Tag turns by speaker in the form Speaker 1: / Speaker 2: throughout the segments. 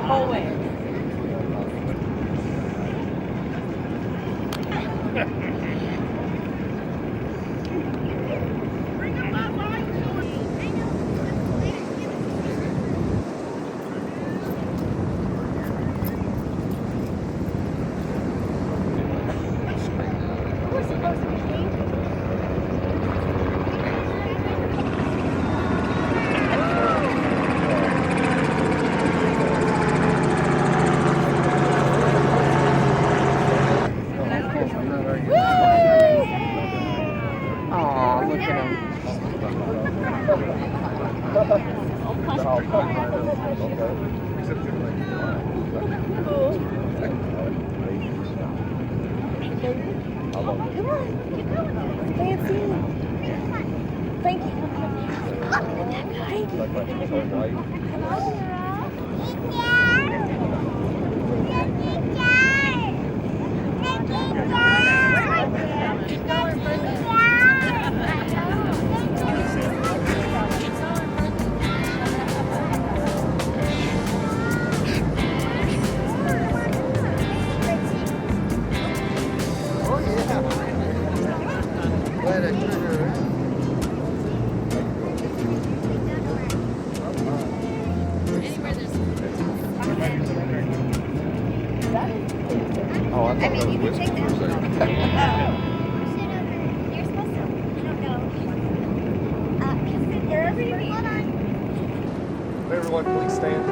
Speaker 1: whole way. Aw, look at him. Come on, keep going. Fancy. Thank you.
Speaker 2: Oh, I thought that was whiskey for a second.
Speaker 3: You're supposed to. I don't know. Wherever you need.
Speaker 2: Everyone, please stand.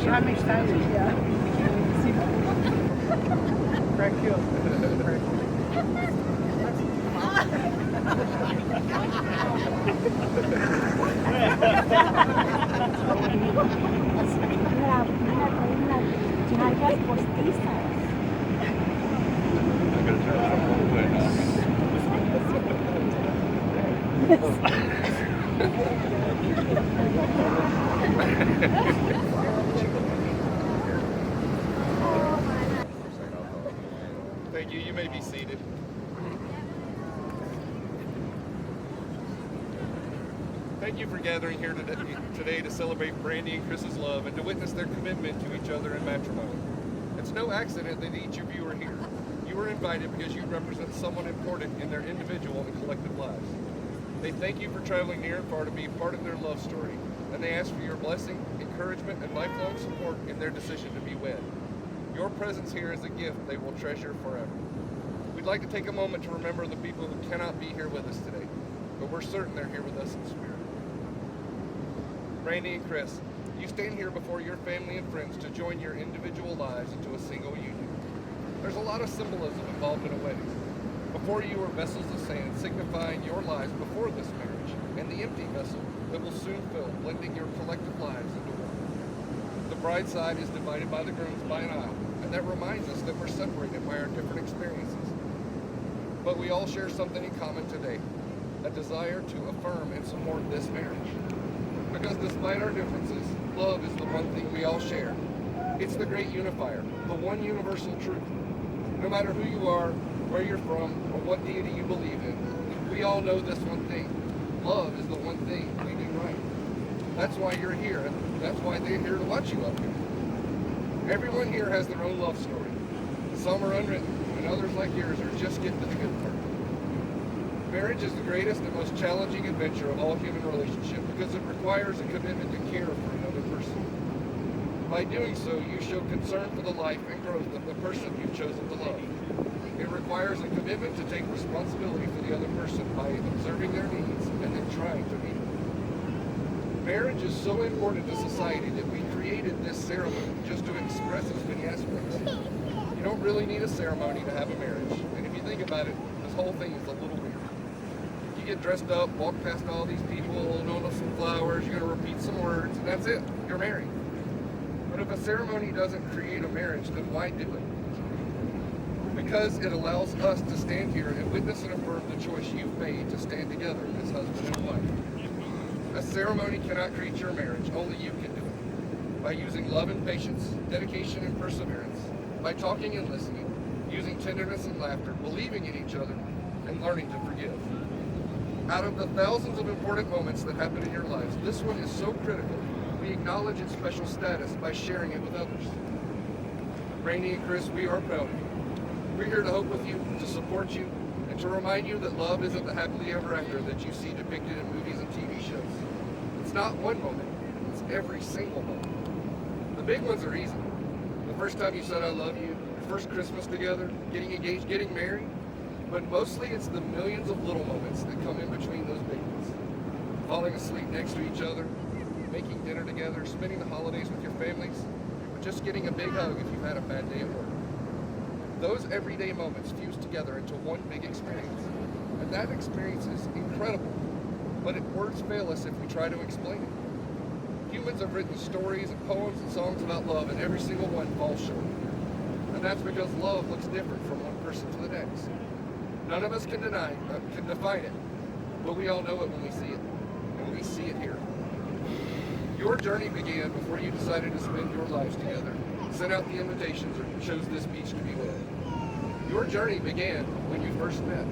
Speaker 1: I'm excited, yeah. Crack you.
Speaker 2: Thank you. You may be seated. Thank you for gathering here today to celebrate Brandy and Chris's love and to witness their commitment to each other in matrimony. It's no accident that each of you are here. You were invited because you represent someone important in their individual and collective lives. They thank you for traveling near and far to be part of their love story, and they ask for your blessing, encouragement, and lifelong support in their decision to be wed. Your presence here is a gift they will treasure forever. We'd like to take a moment to remember the people who cannot be here with us today, but we're certain they're here with us in spirit. Brandy and Chris, you stand here before your family and friends to join your individual lives into a single union. There's a lot of symbolism involved in a wedding. Before you are vessels of sand signifying your lives before this marriage, and the empty vessel that will soon fill, blending your collective lives into one. The bride side is divided by the grooms by an aisle, and that reminds us that we're separated by our different experiences. But we all share something in common today, a desire to affirm and support this marriage. Because despite our differences, love is the one thing we all share. It's the great unifier, the one universal truth. No matter who you are, where you're from, or what deity you believe in, we all know this one thing. Love is the one thing we do right. That's why you're here, and that's why they're here to watch you up here. Everyone here has their own love story. Some are unwritten, and others like yours are just getting to the good part. Marriage is the greatest and most challenging adventure of all human relationships because it requires a commitment to care for another person. By doing so, you show concern for the life and growth of the person you've chosen to love. It requires a commitment to take responsibility for the other person by observing their needs and then trying to meet them. Marriage is so important to society that we created this ceremony just to express its many aspects. You don't really need a ceremony to have a marriage, and if you think about it, this whole thing is a little weird. You get dressed up, walk past all these people, holding on to some flowers, you're going to repeat some words, and that's it. You're married. But if a ceremony doesn't create a marriage, then why do it? because it allows us to stand here and witness and affirm the choice you've made to stand together as husband and wife. A ceremony cannot create your marriage, only you can do it. By using love and patience, dedication and perseverance, by talking and listening, using tenderness and laughter, believing in each other, and learning to forgive. Out of the thousands of important moments that happen in your lives, this one is so critical, we acknowledge its special status by sharing it with others. Brandy and Chris, we are proud of you. We're here to hope with you, to support you, and to remind you that love isn't the happily ever after that you see depicted in movies and TV shows. It's not one moment, it's every single moment. The big ones are easy. The first time you said I love you, your first Christmas together, getting engaged, getting married, but mostly it's the millions of little moments that come in between those big ones. Falling asleep next to each other, making dinner together, spending the holidays with your families, or just getting a big hug if you've had a bad day at work. Those everyday moments fuse together into one big experience. And that experience is incredible, but words fail us if we try to explain it. Humans have written stories and poems and songs about love, and every single one falls short. And that's because love looks different from one person to the next. None of us can define it, but we all know it when we see it, and we see it here. Your journey began before you decided to spend your lives together, sent out the invitations, or chose this beach to be with. Your journey began when you first met.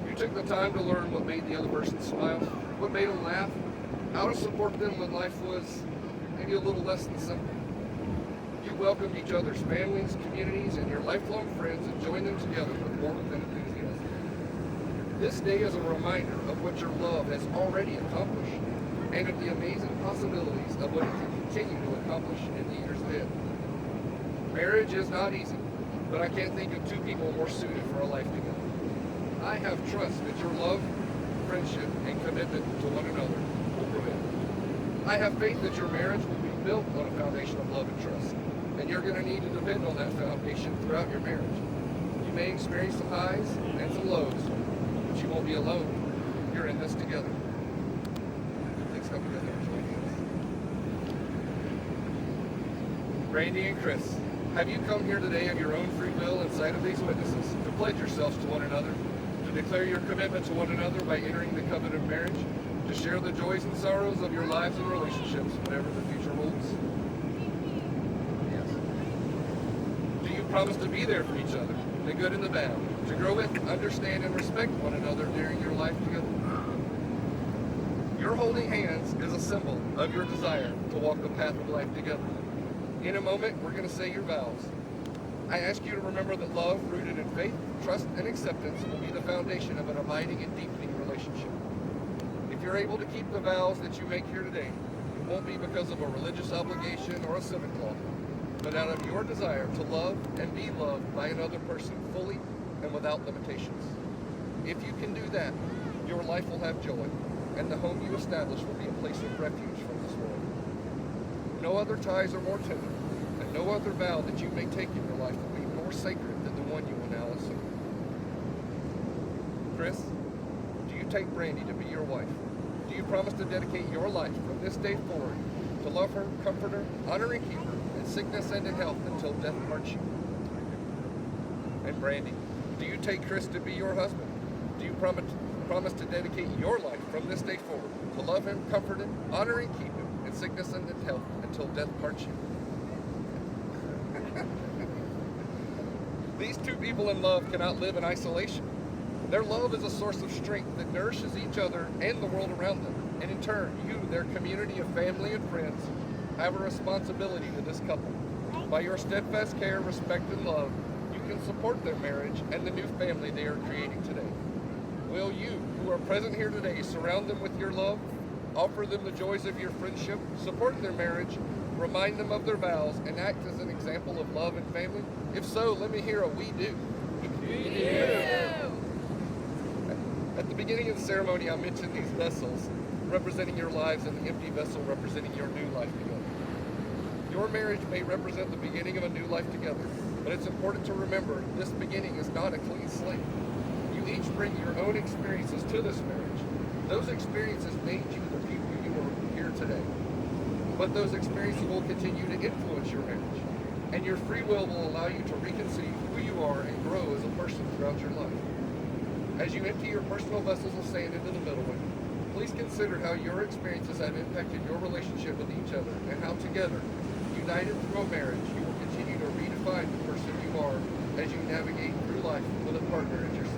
Speaker 2: You took the time to learn what made the other person smile, what made them laugh, how to support them when life was maybe a little less than simple. You welcomed each other's families, communities, and your lifelong friends and joined them together with warmth and enthusiasm. This day is a reminder of what your love has already accomplished and of the amazing possibilities of what it can continue to accomplish in the years ahead. Marriage is not easy, but I can't think of two people more suited for a life together. I have trust that your love, friendship, and commitment to one another will prevail. I have faith that your marriage will be built on a foundation of love and trust, and you're going to need to depend on that foundation throughout your marriage. You may experience some highs and some lows, but you won't be alone. You're in this together. Please come together and join us. Brandy and Chris, have you come here today of your own free will in sight of these witnesses to pledge yourselves to one another, to declare your commitment to one another by entering the covenant of marriage, to share the joys and sorrows of your lives and relationships, whatever the future holds? Yes. Do you promise to be there for each other, the good and the bad, to grow with, understand, and respect one another during your life together? Your holding hands is a symbol of your desire to walk the path of life together. In a moment, we're going to say your vows. I ask you to remember that love rooted in faith, trust, and acceptance will be the foundation of an abiding and deepening relationship. If you're able to keep the vows that you make here today, it won't be because of a religious obligation or a civic law, but out of your desire to love and be loved by another person fully and without limitations. If you can do that, your life will have joy, and the home you establish will be a place of refuge from this world. No other ties are more tender, and no other vow that you may take in your life will be more sacred than the one you will now assume. Chris, do you take Brandy to be your wife? Do you promise to dedicate your life from this day forward to love her, comfort her, honor and keep her, in sickness and in health until death parts you? And Brandy, do you take Chris to be your husband? Do you promise to dedicate your life from this day forward to love him, comfort him, honor and keep him, in sickness and in health until death parts you? These two people in love cannot live in isolation. Their love is a source of strength that nourishes each other and the world around them. And in turn, you, their community of family and friends, have a responsibility to this couple. By your steadfast care, respect, and love, you can support their marriage and the new family they are creating today. Will you, who are present here today, surround them with your love, offer them the joys of your friendship, support their marriage, remind them of their vows, and act as an example of love and family? If so, let me hear a we do. We do. At the beginning of the ceremony, I mentioned these vessels representing your lives and the empty vessel representing your new life together. Your marriage may represent the beginning of a new life together, but it's important to remember this beginning is not a clean slate. You each bring your own experiences to this marriage. Those experiences made you the people you are here today. But those experiences will continue to influence your marriage. And your free will allow you to reconceive who you are and grow as a person throughout your life. As you empty your personal vessels of sand into the middle way, please consider how your experiences have impacted your relationship with each other and how together, united through a marriage, you will continue to redefine the person you are as you navigate through life with a partner at your side.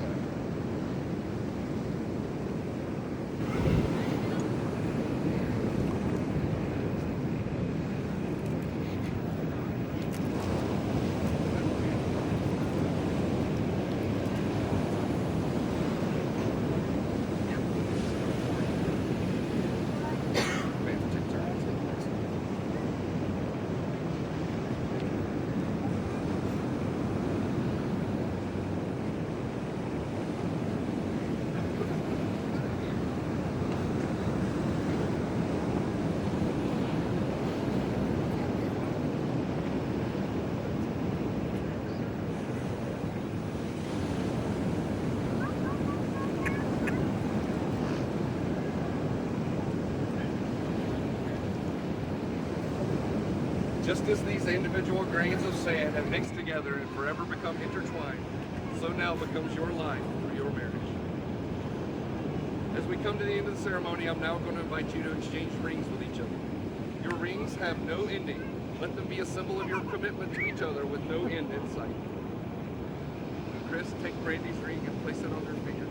Speaker 2: Just as these individual grains of sand have mixed together and forever become intertwined, so now becomes your life through your marriage. As we come to the end of the ceremony, I'm now going to invite you to exchange rings with each other. Your rings have no ending. Let them be a symbol of your commitment to each other with no end in sight. Chris, take Brandy's ring and place it on her finger.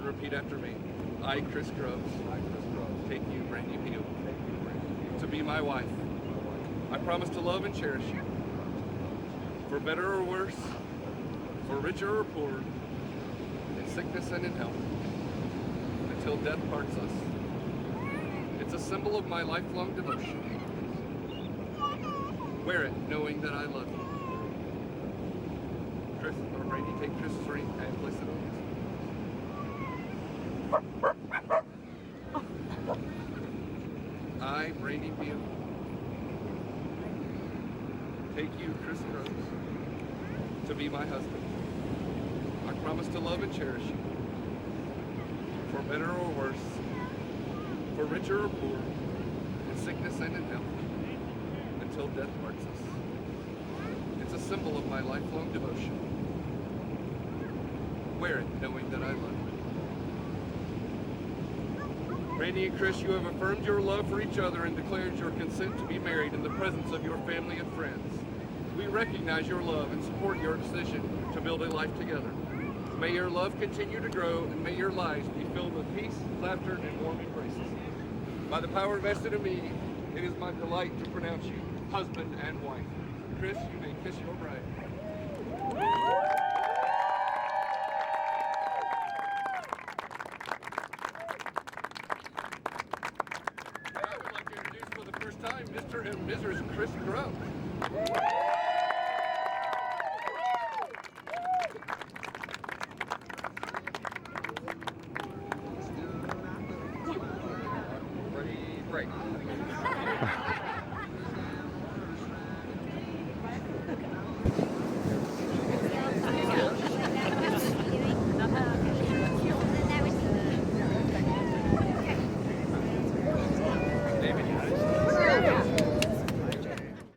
Speaker 2: Repeat after me. I, Chris Groves, take you, Brandy Peel, to be my wife. I promise to love and cherish you, for better or worse, for richer or poorer, in sickness and in health, until death parts us. It's a symbol of my lifelong devotion. Wear it knowing that I love you. Chris, or Brandy, take Chris's ring and place it on his. I, Brandy Peel, take you, Chris Groves, to be my husband. I promise to love and cherish you, for better or worse, for richer or poorer, in sickness and in health, until death parts us. It's a symbol of my lifelong devotion. Wear it knowing that I love you. Brandy and Chris, you have affirmed your love for each other and declared your consent to be married in the presence of your family and friends. We recognize your love and support your decision to build a life together. May your love continue to grow, and may your lives be filled with peace, laughter, and warm embraces. By the power vested in me, it is my delight to pronounce you husband and wife. Chris, you may kiss your bride. Time, Mr. and Mrs. Chris Groves. Ready, break.